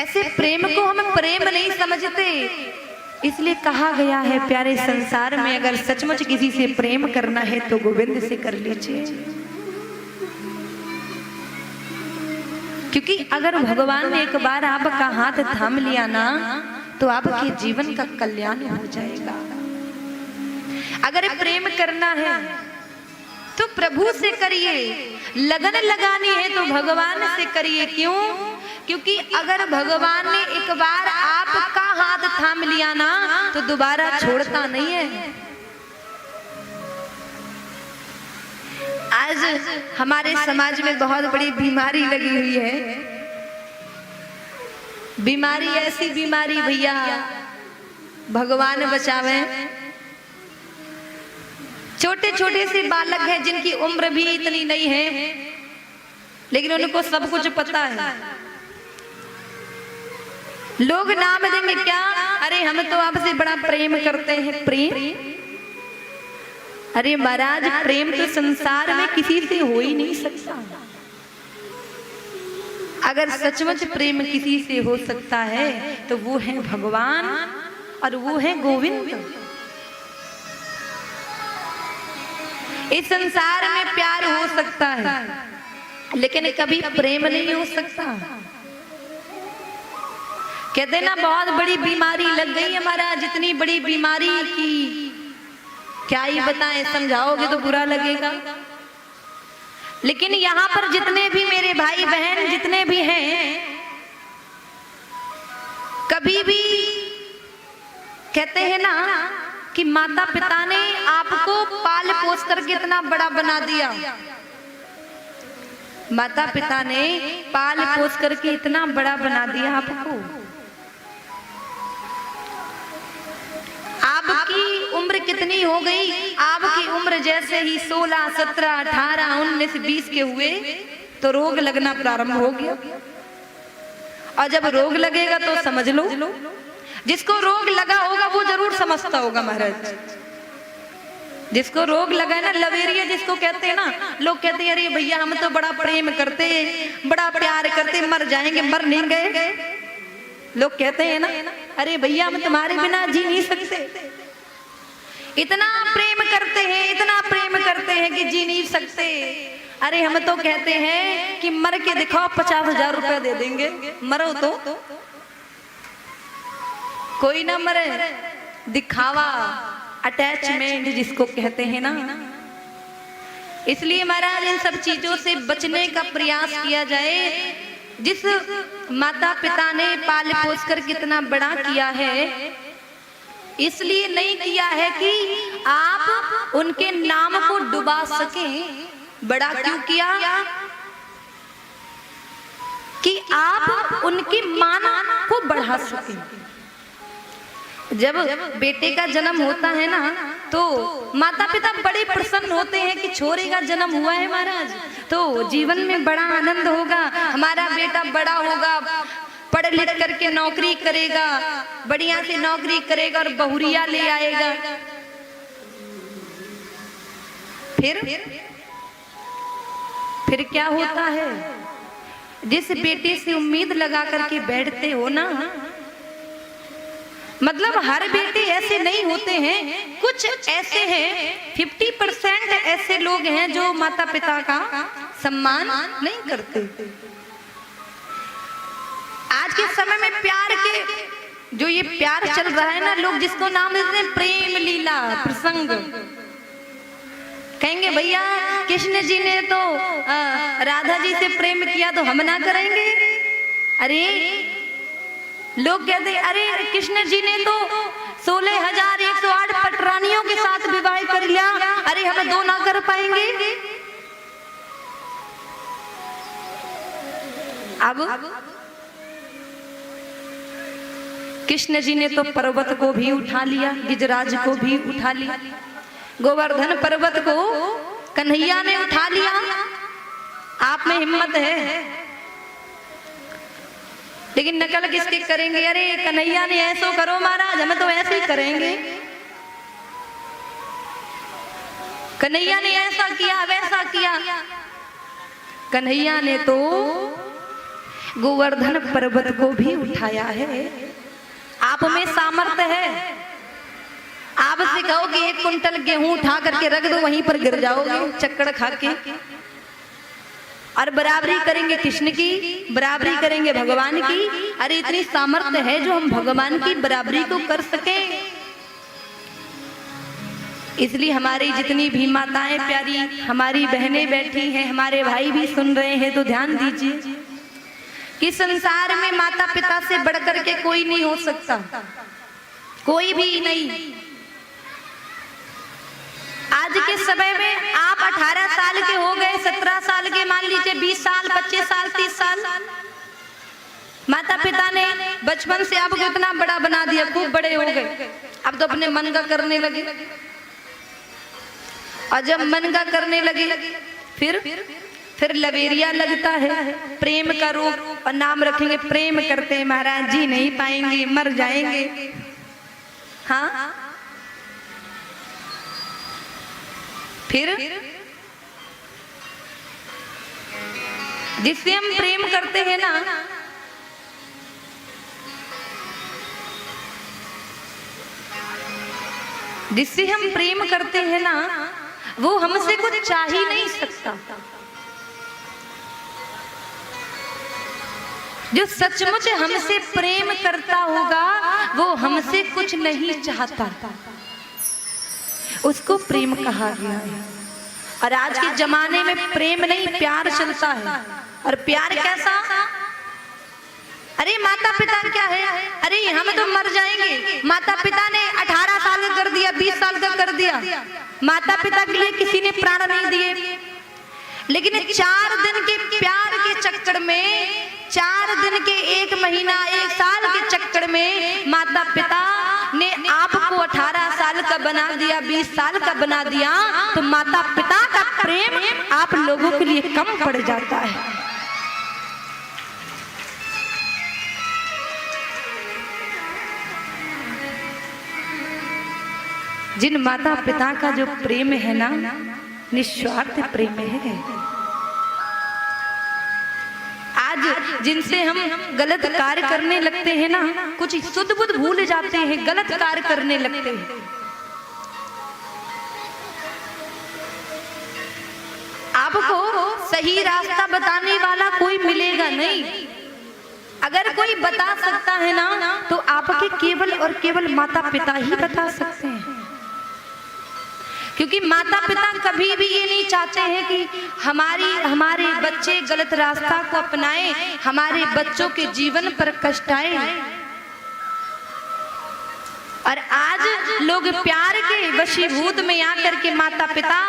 ऐसे प्रेम को हम प्रेम नहीं समझते। इसलिए कहा गया है प्यारे संसार में अगर सचमुच किसी से प्रेम करना है तो गोविंद से कर लीजिए, क्योंकि अगर भगवान ने एक बार आपका हाथ थाम लिया ना तो आपके जीवन का कल्याण हो जाएगा। अगर प्रेम करना है तो प्रभु से करिए, लगन लगानी है तो भगवान से करिए। क्यों? क्योंकि अगर भगवान ने एक बार आपका हाथ थाम लिया ना तो दोबारा छोड़ता नहीं है। आज हमारे समाज में बहुत बड़ी बीमारी लगी हुई है। बीमारी ऐसी बीमारी भैया भगवान बचावे। छोटे छोटे से बालक हैं जिनकी उम्र भी इतनी नहीं है, लेकिन उनको सब कुछ पता है। लोग नाम देंगे क्या? अरे हम तो आपसे बड़ा प्रेम करते हैं। प्रेम? अरे महाराज, प्रेम तो संसार में किसी से हो ही नहीं सकता। अगर सचमुच प्रेम किसी से हो सकता है तो वो है भगवान और वो है गोविंद। इस संसार में प्यार हो सकता है लेकिन कभी प्रेम नहीं हो सकता। कहते ना बहुत बड़ी बीमारी लग गई हमारा, जितनी बड़ी बीमारी की क्या ही बताएं, समझाओगे तो बुरा लगेगा। लेकिन यहाँ पर जितने भी मेरे भाई बहन जितने भी हैं, कभी भी कहते हैं ना कि माता पिता ने आपको पाल पोस करके इतना बड़ा बना दिया। माता पिता ने पाल पोस करके इतना बड़ा बना दिया आपको। आपकी उम्र कितनी हो गई? आपकी उम्र जैसे ही 16, 17, 18, 19, 20 के हुए तो रोग लगना प्रारंभ हो गया। और जब रोग लगेगा तो समझ लो जिसको रोग लगा होगा वो जरूर समझता होगा महाराज। जिसको रोग लगा है ना, लवेरिया जिसको कहते हैं ना, लोग कहते हैं अरे भैया हम तो बड़ा प्रेम करते, बड़ा प्यार करते, मर जाएंगे, मर नहीं गए। लोग कहते हैं ना अरे भैया हम तुम्हारे बिना जी नहीं सकते, इतना प्रेम करते हैं, इतना प्रेम करते हैं कि जी नहीं सकते। अरे हम तो कहते हैं कि मर के दिखाओ, 50,000 रुपया दे देंगे, मरो तो कोई ना मरे। दिखावा, अटैचमेंट जिसको कहते हैं ना। इसलिए महाराज इन सब चीजों से बचने का प्रयास किया जाए। जिस माता पिता ने पाल पोस कर कितना बड़ा किया है, इसलिए नहीं किया है कि आप उनके नाम को डुबा सकें। बड़ा क्यों किया? कि आप उनके मान को बढ़ा सकें। जब बेटे का जन्म होता है ना तो माता पिता बड़े प्रसन्न होते हैं कि छोरे का जन्म हुआ है महाराज, तो जीवन में बड़ा आनंद होगा, हमारा बेटा बड़ा होगा, पढ़ लिख करके नौकरी करेगा, बढ़िया से नौकरी करेगा और बहुरिया ले आएगा। फिर क्या होता है? जिस बेटे से उम्मीद लगा करके बैठते हो ना, मतलब हर बेटे ऐसे नहीं होते हैं, कुछ ऐसे हैं, 50% ऐसे लोग हैं जो माता पिता का सम्मान नहीं करते। आज के समय में प्यार के जो ये प्यार चल रहा है ना, लोग जिसको नाम देते हैं प्रेम लीला प्रसंग, कहेंगे भैया कृष्ण जी ने तो राधा जी से प्रेम किया तो हम ना करेंगे। अरे लोग कहते हैं अरे कृष्ण जी ने तो 16,108 पटरानियों के साथ विवाह कर लिया, अरे हम 2 ना कर पाएंगे। अब कृष्ण जी ने तो पर्वत को भी उठा लिया, गिजराज को भी उठा लिया, गोवर्धन पर्वत को कन्हैया ने उठा लिया। आप में हिम्मत है, लेकिन नकल किसकी करेंगे? अरे कन्हैया ने ऐसो करो महाराज, हम तो ऐसे ही करेंगे। कन्हैया ने ऐसा किया वैसा किया। कन्हैया ने तो गोवर्धन पर्वत को भी उठाया है। आप में सामर्थ्य है। आपसे कहो कि 1 कुंटल गेहूं उठा करके रख दो, वहीं पर गिर जाओगे चक्कर खा के। और बराबरी करेंगे कृष्ण की, बराबरी करेंगे भगवान की। अरे इतनी सामर्थ्य है जो हम भगवान की बराबरी को कर सकें। इसलिए हमारी जितनी भी माताएं प्यारी, हमारी बहनें बैठी हैं, हमारे भाई भी सुन रहे हैं, तो ध्यान दीजिए कि संसार में माता पिता से बढ़कर के कोई नहीं हो सकता, कोई भी नहीं। आज के समय में आप 18 साल के हो गए, 17 साल के, मान लीजिए 20 साल, 25 साल, 30 साल, माता पिता ने बचपन से आपको इतना बड़ा बना दिया, खूब बड़े हो गए। अब तो अपने मन का करने लगे, और जब मन का करने लगे फिर लवेरिया लगता है, प्रेम का रूप, और नाम रखेंगे प्रेम करते हैं महाराज जी, नहीं पाएंगे, मर जाएंगे। हाँ, फिर जिससे हम प्रेम करते हैं ना, जिससे हम प्रेम करते हैं ना, वो हमसे कुछ चाह ही नहीं सकता। जो सचमुच हमसे प्रेम करता होगा वो हमसे कुछ नहीं चाहता, उसको प्रेम कहा गया है। और आज के जमाने में प्रेम नहीं, प्यार चलता है। और प्यार कैसा? अरे माता पिता क्या है, अरे हम तो मर जाएंगे। माता पिता ने 18 साल का कर दिया, 20 साल का कर दिया, माता पिता के लिए किसी ने प्राण नहीं दिए। लेकिन 4 दिन के प्यार के चक्कर में, 4 दिन के, 1 महीना, 1 साल के चक्कर में माता पिता ने आपको 18 साल का बना दिया, 20 साल का बना दिया। तो माता पिता का प्रेम आप लोगों के लिए कम पड़ जाता है। जिन माता पिता का जो प्रेम है ना, निस्वार्थ प्रेम है। आज जिनसे हम गलत कार्य करने लगते हैं ना, कुछ शुद्ध बुद्ध भूल जाते हैं, गलत कार्य करने लगते हैं। आपको सही रास्ता बताने वाला कोई मिलेगा नहीं। अगर कोई बता सकता है ना, तो आपके केवल और केवल माता पिता ही बता सकते हैं। क्योंकि माता पिता कभी भी ये नहीं चाहते हैं कि हमारे बच्चे गलत रास्ता को अपनाएं, हमारे बच्चों के जीवन पर कष्ट आए। और आज लोग प्यार के वशीभूत में आकर के माता पिता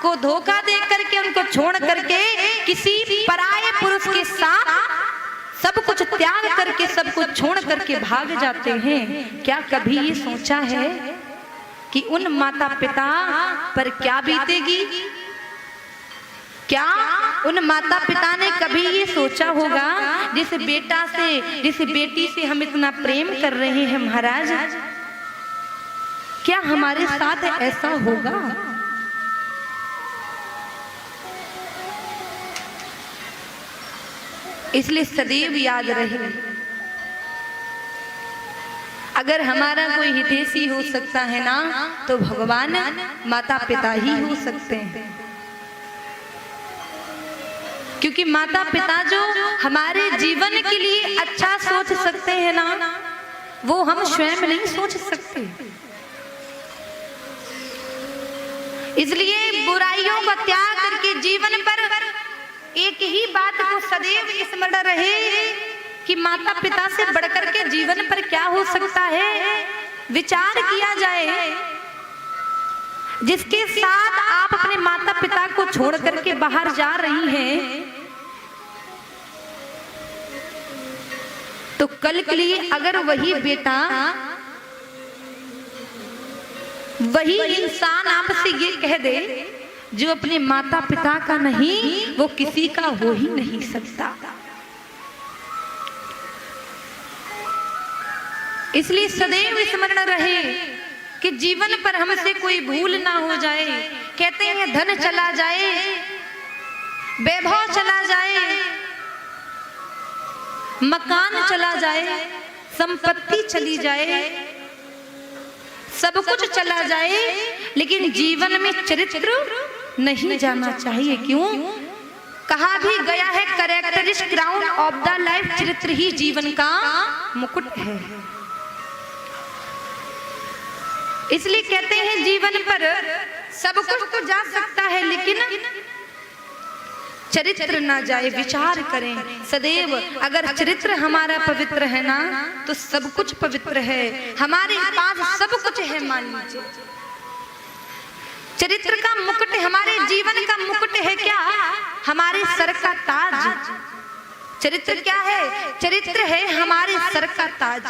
को धोखा दे करके, उनको छोड़ करके किसी पराये पुरुष के साथ सब कुछ त्याग करके, सब कुछ छोड़ करके भाग जाते हैं। क्या कभी ये सोचा है कि उन माता पिता पर क्या बीतेगी? क्या उन माता पिता ने कभी ये सोचा होगा, जिस बेटा से, जिस बेटी से हम इतना प्रेम कर रहे हैं महाराज, क्या हमारे साथ ऐसा होगा? इसलिए सदैव याद रहे, अगर हमारा कोई हितैषी हो सकता है ना, तो भगवान माता पिता ही हो सकते हैं। क्योंकि माता पिता जो हमारे जीवन के लिए अच्छा सोच सकते हैं ना, वो हम स्वयं नहीं सोच सकते। इसलिए बुराइयों का त्याग करके जीवन पर एक ही बात को सदैव स्मरण रहे कि माता पिता से बढ़कर के जीवन पर क्या हो सकता है, विचार किया जाए। जिसके साथ आप अपने माता पिता को छोड़ करके बाहर जा रही हैं, तो कल के लिए अगर वही बेटा, वही इंसान आपसे ये कह दे जो अपने माता पिता का नहीं, वो किसी का हो ही नहीं सकता। इसलिए सदैव स्मरण रहे कि जीवन पर हमसे कोई भूल ना हो जाए। कहते हैं धन चला जाए, वैभव चला जाए, मकान चला जाए, संपत्ति चली जाए, सब कुछ चला जाए, लेकिन जीवन में चरित्र नहीं जाना चाहिए। क्यों? कहा भी गया है, characteristic crown of the life, चरित्र ही जीवन का मुकुट है। इसलिए कहते हैं जीवन पर सब कुछ तो जा सकता है, लेकिन चरित्र ना जाए। विचार करें सदैव, अगर चरित्र हमारा पवित्र है ना, तो सब कुछ पवित्र है। हमारे पास सब कुछ है। मान लीजिए चरित्र का मुकुट, हमारे जीवन का मुकुट है क्या? हमारे सर का ताज। चरित्र क्या है? चरित्र है हमारे सर का ताज।